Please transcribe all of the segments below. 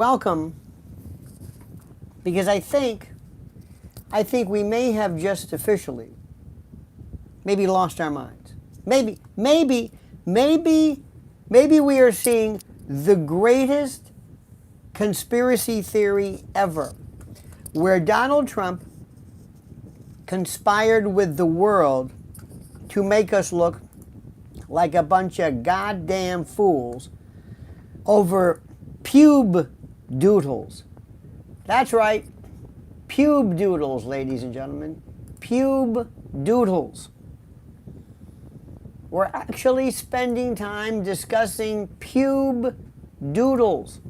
welcome, because I think we may have just officially maybe lost our minds. Maybe we are seeing the greatest conspiracy theory ever, where Donald Trump conspired with the world to make us look like a bunch of goddamn fools over Pube Doodles. That's right, Pube Doodles, ladies and gentlemen. Pube Doodles. We're actually spending time discussing Pube Doodles.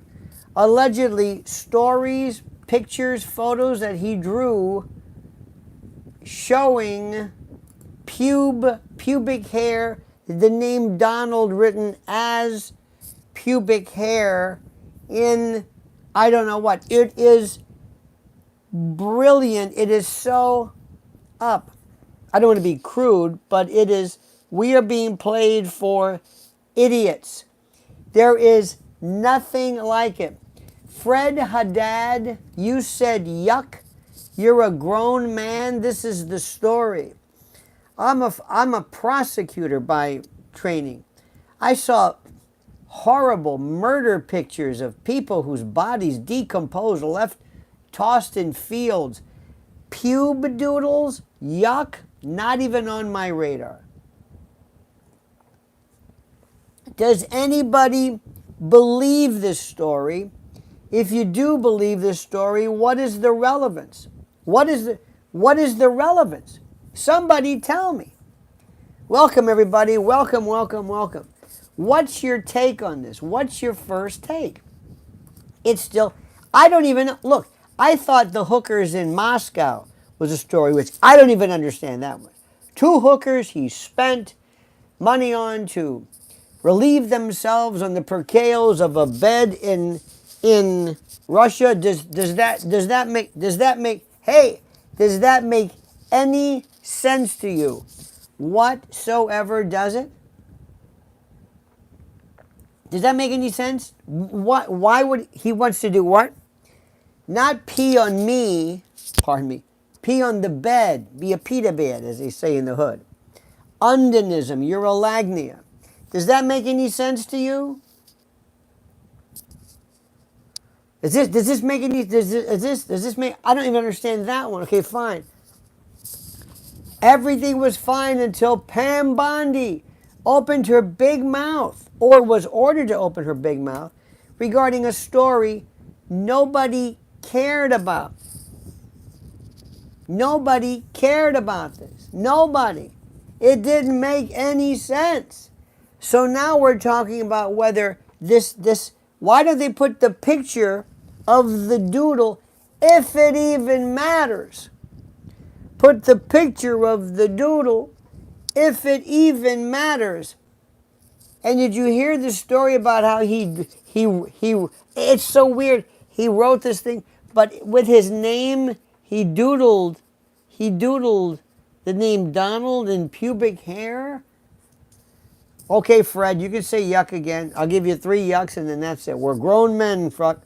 Allegedly, stories, pictures, photos that he drew showing pubic hair, the name Donald written as pubic hair in, I don't know what. It is brilliant. It is so up. I don't want to be crude, but it is, we are being played for idiots. There is nothing like it. Fred Haddad, you said yuck. You're a grown man. This is the story. I'm a prosecutor by training. I saw horrible murder pictures of people whose bodies decomposed, left tossed in fields. Pube Doodles, yuck, not even on my radar. Does anybody believe this story? If you do believe this story, what is the relevance? What is the relevance? Somebody tell me. Welcome, everybody. Welcome. What's your take on this? What's your first take? It's still, I don't even know. Look, I thought the hookers in Moscow was a story, which I don't even understand that one. 2 hookers he spent money on to relieve themselves on the percales of a bed in Russia. Does that make any sense to you whatsoever? Does it? Does that make any sense? Why would he wants to do what? Not pee on me, pardon me, pee on the bed, be a pita bed, as they say in the hood. Undonism, urolagnia. Does that make any sense to you? Does this make any, does this make, I don't even understand that one. Okay, fine. Everything was fine until Pam Bondi opened her big mouth, or was ordered to open her big mouth, regarding a story nobody cared about. Nobody cared about this. Nobody. It didn't make any sense. So now we're talking about whether this, why don't they put the picture of the doodle, if it even matters? Put the picture of the doodle, if it even matters. And did you hear the story about how he it's so weird. He wrote this thing, but with his name, he doodled the name Donald in pubic hair. Okay, Fred, you can say yuck again. I'll give you 3 yucks and then that's it. We're grown men, Fred.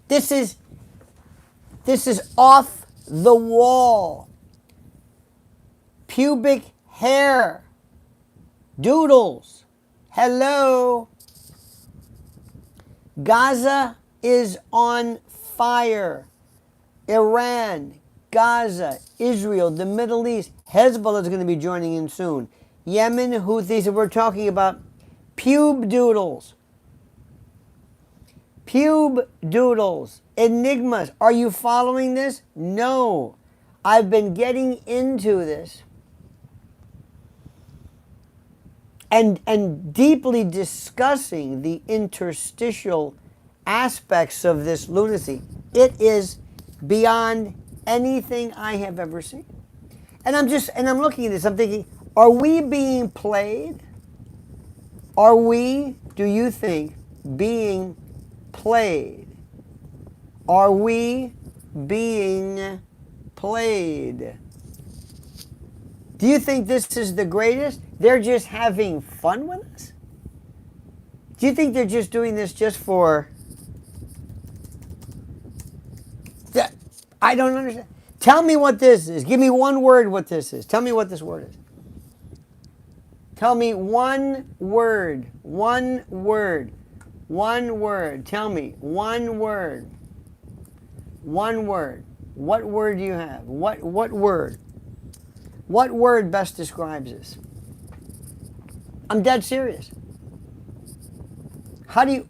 This is off the wall. Pubic hair. Doodles. Hello. Gaza is on fire. Iran, Gaza, Israel, the Middle East. Hezbollah is going to be joining in soon. Yemen, Houthis, and we're talking about Pube Doodles. Pube Doodles. Enigmas. Are you following this? No. I've been getting into this and deeply discussing the interstitial aspects of this lunacy. It is beyond anything I have ever seen. And I'm looking at this, I'm thinking, are we being played? Are we, do you think, being played? Are we being played? Do you think this is the greatest? they're just having fun with us? Do you think they're just doing this just for... I don't understand. Tell me what this is. Give me one word what this is. Tell me what this word is. Tell me one word. One word. One word. Tell me one word. One word. What word do you have? What word? What word best describes this? I'm dead serious. What is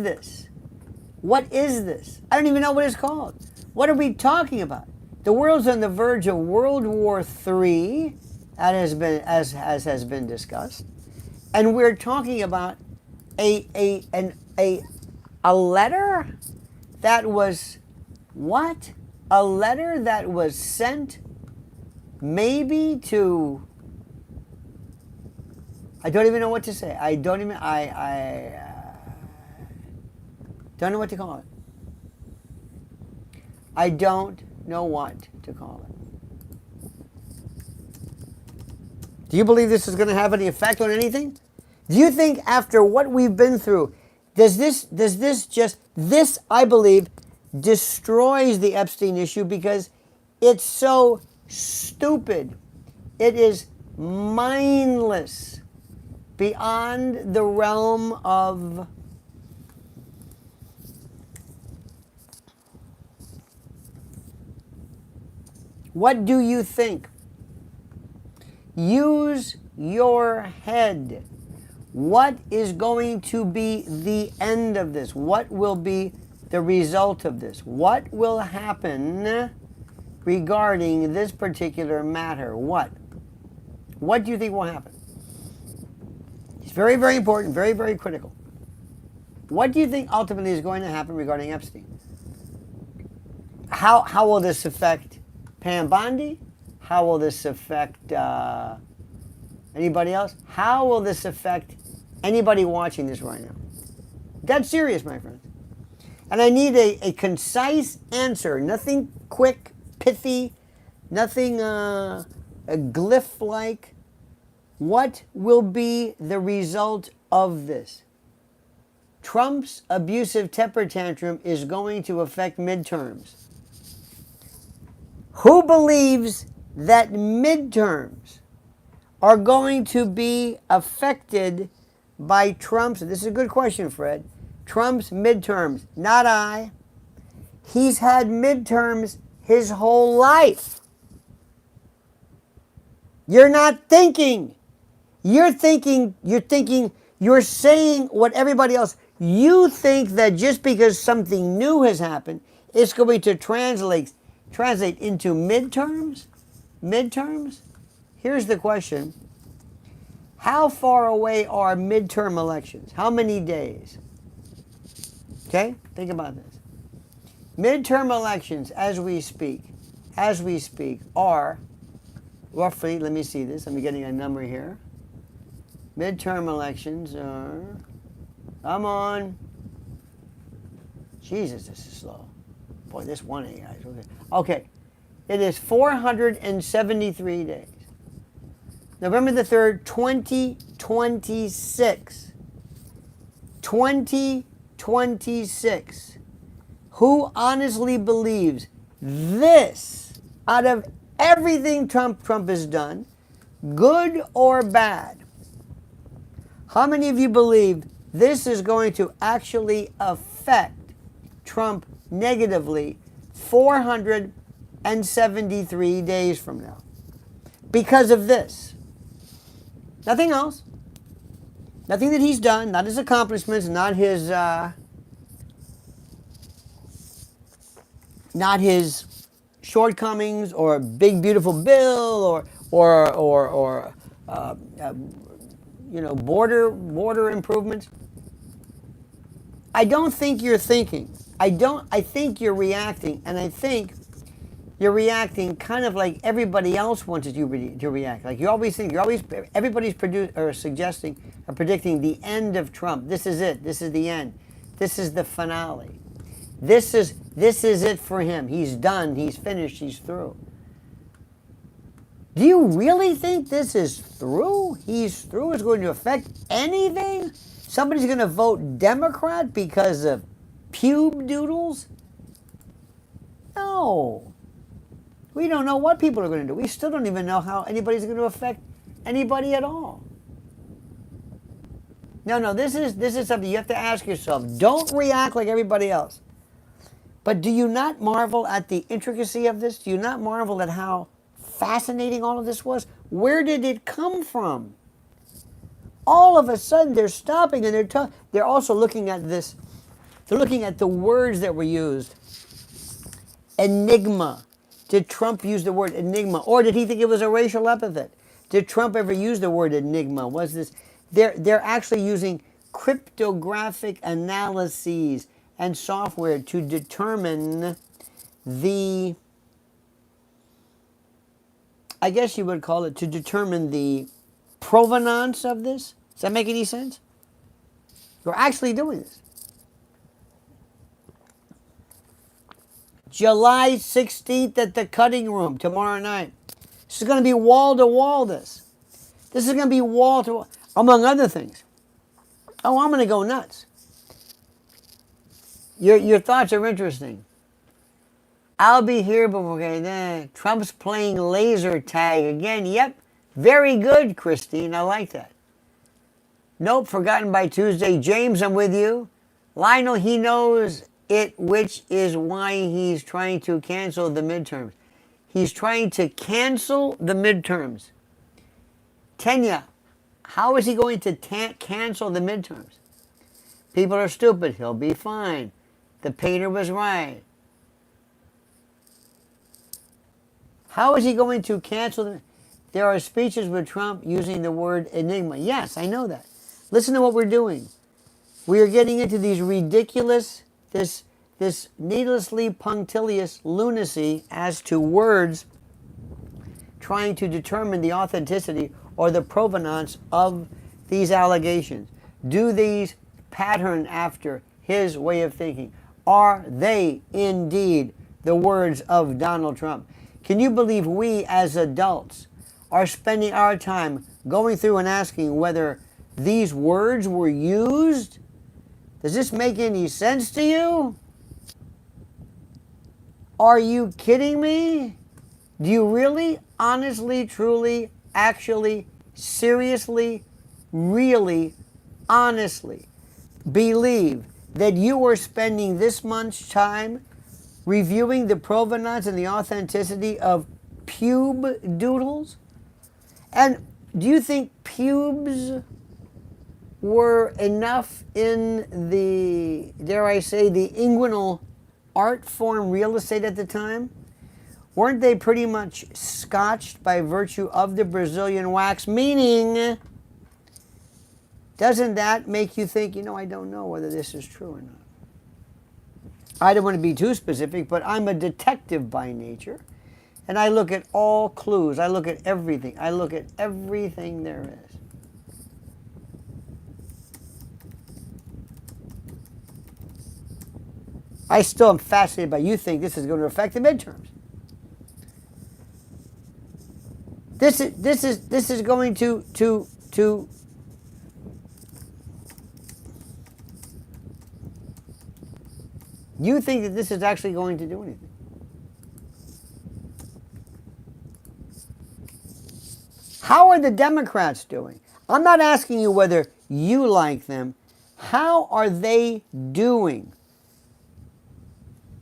this? What is this? I don't even know what it's called. What are we talking about? The world's on the verge of World War III, as has been discussed, and we're talking about a letter that was what? A letter that was sent maybe to... I don't even know what to say. I don't know what to call it. I don't know what to call it. Do you believe this is going to have any effect on anything? Do you think after what we've been through, does this I believe destroys the Epstein issue because it's so stupid. It is mindless, beyond the realm of what do you think? Use your head. What is going to be the end of this? What will be the result of this? What will happen regarding this particular matter? What? What do you think will happen? It's very, very important, very, very critical. What do you think ultimately is going to happen regarding Epstein? How will this affect Pam Bondi? How will this affect anybody else? How will this affect anybody watching this right now? That's serious, my friends. And I need a concise answer. Nothing quick, pithy, nothing glyph-like. What will be the result of this? Trump's abusive temper tantrum is going to affect midterms. Who believes that midterms are going to be affected by Trump's, this is a good question, Fred, Trump's midterms? Not I. He's had midterms his whole life. You're not thinking. You're saying what everybody else, you think that just because something new has happened, it's going to translate into midterms? Midterms? Here's the question. How far away are midterm elections? How many days? Okay, think about this. Midterm elections, as we speak, are roughly, let me see this, I'm getting a number here. Midterm elections are, come on. Jesus, this is slow. Boy, this one, guys. Okay, it is 473 days. November the 3rd, 2026. 2026. Who honestly believes this, out of everything Trump has done, good or bad, how many of you believe this is going to actually affect Trump negatively 473 days from now? Because of this. Nothing else. Nothing that he's done, not his accomplishments, not his shortcomings or big beautiful bill or border improvements. I don't think you're thinking. I think you're reacting, and I think you're reacting kind of like everybody else wanted you to react. Like you always think, everybody's suggesting or predicting the end of Trump. This is it. This is the end. This is the finale. This is it for him. He's done. He's finished. He's through. Do you really think this is through? He's through? It's going to affect anything? Somebody's going to vote Democrat because of Pube Doodles? No. We don't know what people are going to do. We still don't even know how anybody's going to affect anybody at all. No, this is something you have to ask yourself. Don't react like everybody else. But do you not marvel at the intricacy of this? Do you not marvel at how fascinating all of this was? Where did it come from? All of a sudden they're stopping and they're also looking at this. They're looking at the words that were used. Enigma. Did Trump use the word enigma? Or did he think it was a racial epithet? Did Trump ever use the word enigma? Was this... They're actually using cryptographic analyses and software to determine the, I guess you would call it, to determine the provenance of this. Does that make any sense? We're actually doing this. July 16th at the Cutting Room tomorrow night. This is going to be wall to wall. This is going to be wall to wall. Among other things. Oh, I'm going to go nuts. Your thoughts are interesting. I'll be here, but okay, Trump's playing laser tag again. Yep, very good, Christine. I like that. Nope, forgotten by Tuesday. James, I'm with you. Lionel, he knows it, which is why he's trying to cancel the midterms. He's trying to cancel the midterms. Tenya, how is he going to cancel the midterms? People are stupid. He'll be fine. The painter was right. How is he going to cancel them? There are speeches with Trump using the word enigma. Yes, I know that. Listen to what we're doing. We are getting into these ridiculous, this needlessly punctilious lunacy as to words trying to determine the authenticity or the provenance of these allegations. Do these pattern after his way of thinking? Are they indeed the words of Donald Trump? Can you believe we as adults are spending our time going through and asking whether these words were used? Does this make any sense to you? Are you kidding me? Do you really, honestly, truly, actually, seriously, really, honestly believe that you are spending this much time reviewing the provenance and the authenticity of Pube Doodles? And do you think pubes were enough in the, dare I say, the inguinal art form real estate at the time? Weren't they pretty much scotched by virtue of the Brazilian wax? Meaning, doesn't that make you think, I don't know whether this is true or not? I don't want to be too specific, but I'm a detective by nature. And I look at all clues. I look at everything. I look at everything there is. I still am fascinated by you think this is going to affect the midterms. This is going to you think that this is actually going to do anything? How are the Democrats doing? I'm not asking you whether you like them. How are they doing?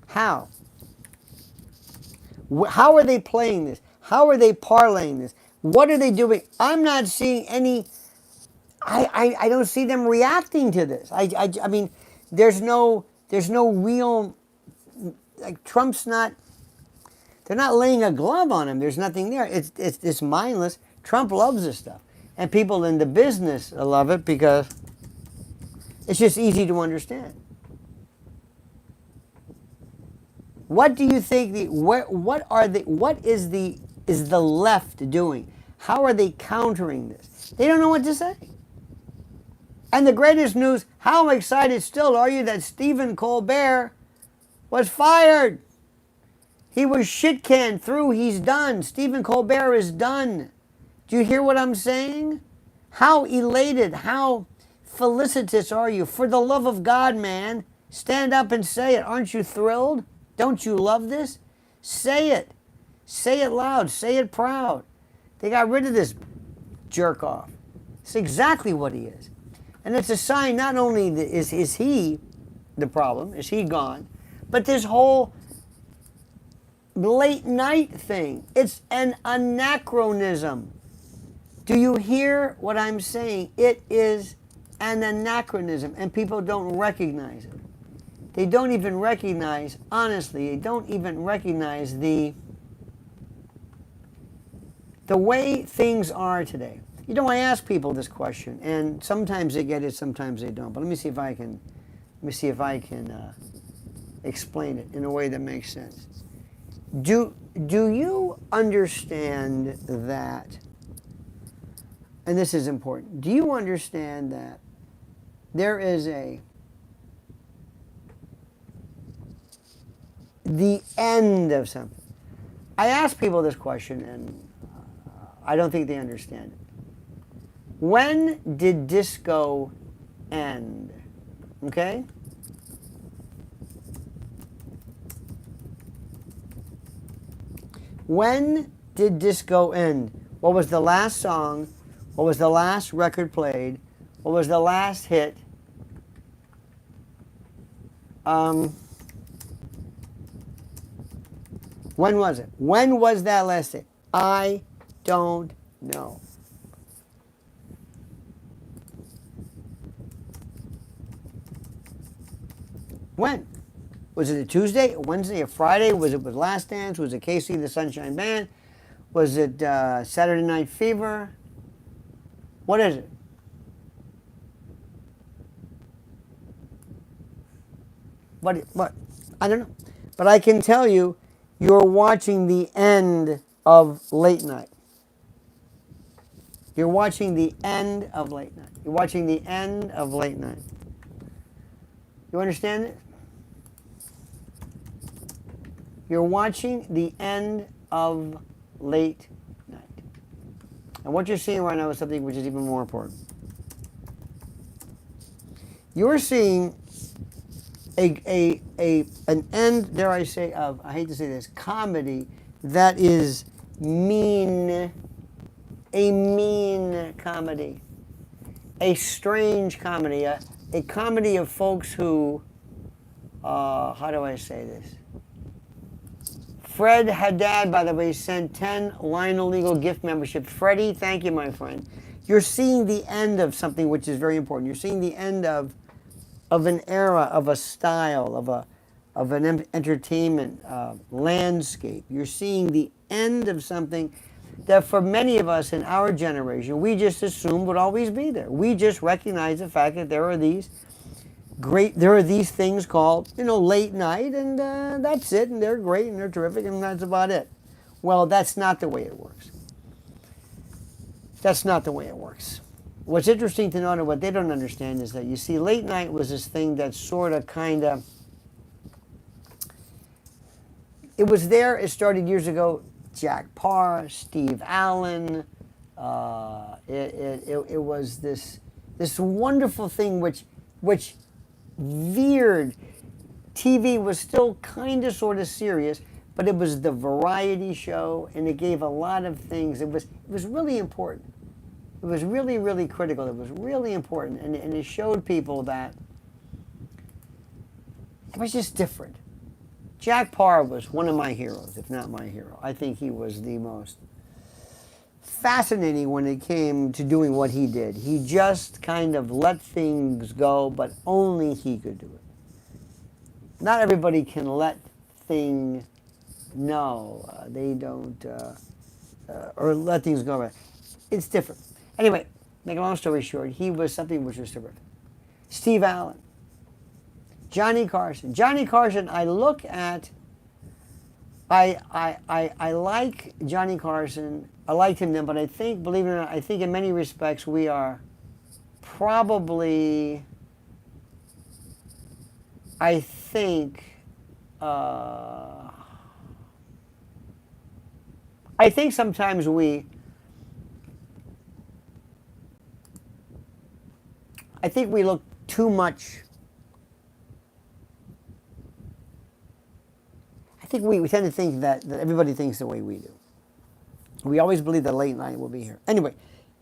How? How are they playing this? How are they parlaying this? What are they doing? I'm not seeing any... I don't see them reacting to this. I mean, there's no real... Like, Trump's not... They're not laying a glove on him. There's nothing there. It's mindless. Trump loves this stuff. And people in the business love it because it's just easy to understand. What do you think what is the left doing? How are they countering this? They don't know what to say. And the greatest news, how excited still are you that Stephen Colbert was fired? He was shit canned through. He's done. Stephen Colbert is done. Do you hear what I'm saying? How elated, how felicitous are you? For the love of God, man, stand up and say it. Aren't you thrilled? Don't you love this? Say it. Say it loud. Say it proud. They got rid of this jerk off. It's exactly what he is. And it's a sign not only is he the problem, is he gone, but this whole late night thing. It's an anachronism. Do you hear what I'm saying? It is an anachronism, and people don't recognize it. They don't even recognize, honestly, they don't even recognize the way things are today. You know, I ask people this question, and sometimes they get it, sometimes they don't. But let me see if I can explain it in a way that makes sense. Do you understand that? And this is important. Do you understand that there is the end of something? I ask people this question, and I don't think they understand it. When did disco end? Okay? When did disco end? What was the last song? What was the last record played? What was the last hit? When was it? When was that last hit? I don't know. When? Was it a Tuesday, a Wednesday, a Friday? Was it with Last Dance? Was it Casey the Sunshine Band? Was it Saturday Night Fever? What is it? What? I don't know. But I can tell you, you're watching the end of late night. You're watching the end of late night. You're watching the end of late night. You understand it? You're watching the end of late night. And what you're seeing right now is something which is even more important. You're seeing an end, dare I say, of, I hate to say this, comedy that is mean, a mean comedy, a strange comedy, a comedy of folks who, how do I say this? Fred Haddad, by the way, sent 10 Lionel Legal gift membership. Freddie, thank you, my friend. You're seeing the end of something which is very important. You're seeing the end of an era, of a style, of an entertainment landscape. You're seeing the end of something that for many of us in our generation, we just assumed would always be there. We just recognize the fact that there are these things called, late night, and that's it, and they're great, and they're terrific, and that's about it. Well, that's not the way it works. That's not the way it works. What's interesting to note and what they don't understand is that, you see, late night was this thing that sort of, it was there, it started years ago, Jack Parr, Steve Allen, it was this wonderful thing which veered. TV was still kind of sort of serious, but it was the variety show, and it gave a lot of things. It was really important. It was really, really critical. It was really important, and it showed people that it was just different. Jack Parr was one of my heroes, if not my hero. I think he was the most fascinating when it came to doing what he did. He just kind of let things go, but only he could do it. Not everybody can let things they don't, or let things go. It's different. Anyway, make a long story short, he was something which was terrific. Steve Allen, Johnny Carson. Johnny Carson, I like Johnny Carson. I liked him then, but I think, believe it or not, I think in many respects we are probably, I think sometimes we look too much. I think we tend to think that everybody thinks the way we do. We always believe the late night will be here. Anyway,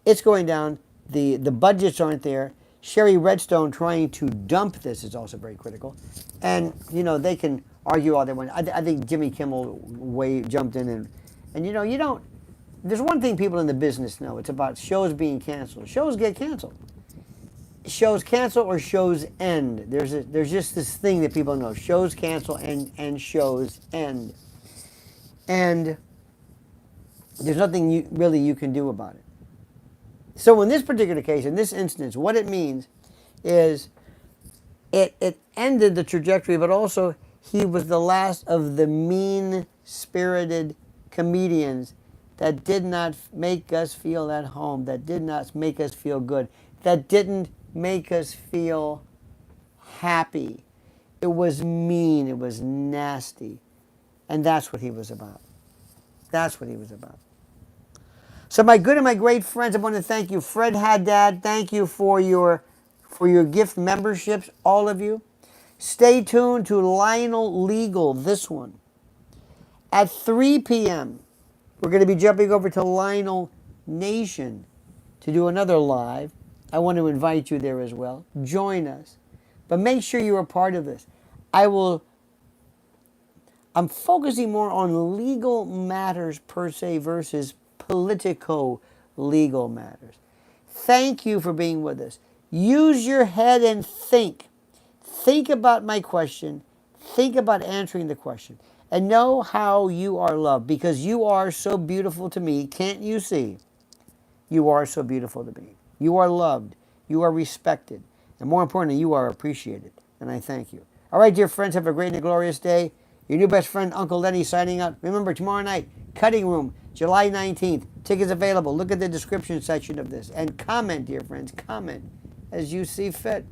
it's going down. The budgets aren't there. Sherry Redstone trying to dump this is also very critical. And, you know, they can argue all they want. I think Jimmy Kimmel jumped in and you know, you don't, there's one thing people in the business know. It's about shows being canceled. Shows get canceled. Shows cancel or shows end. There's just this thing that people know. Shows cancel and shows end. And there's nothing you can do about it. So in this particular case, in this instance, what it means is it ended the trajectory, but also he was the last of the mean-spirited comedians that did not make us feel at home, that did not make us feel good, that didn't make us feel happy. It was mean, it was nasty. And that's what he was about. That's what he was about. So my good and my great friends, I want to thank you. Fred Haddad, thank you for your gift memberships, all of you. Stay tuned to Lionel Legal, this one. At 3 p.m., we're going to be jumping over to Lionel Nation to do another live. I want to invite you there as well. Join us. But make sure you're a part of this. I'm focusing more on legal matters per se versus politico-legal matters. Thank you for being with us. Use your head and think. Think about my question. Think about answering the question. And know how you are loved, because you are so beautiful to me. Can't you see? You are so beautiful to me. You are loved. You are respected. And more importantly, you are appreciated. And I thank you. All right, dear friends, have a great and glorious day. Your new best friend, Uncle Lenny, signing out. Remember, tomorrow night, Cutting Room, July 19th. Tickets available. Look at the description section of this. And comment, dear friends. Comment as you see fit.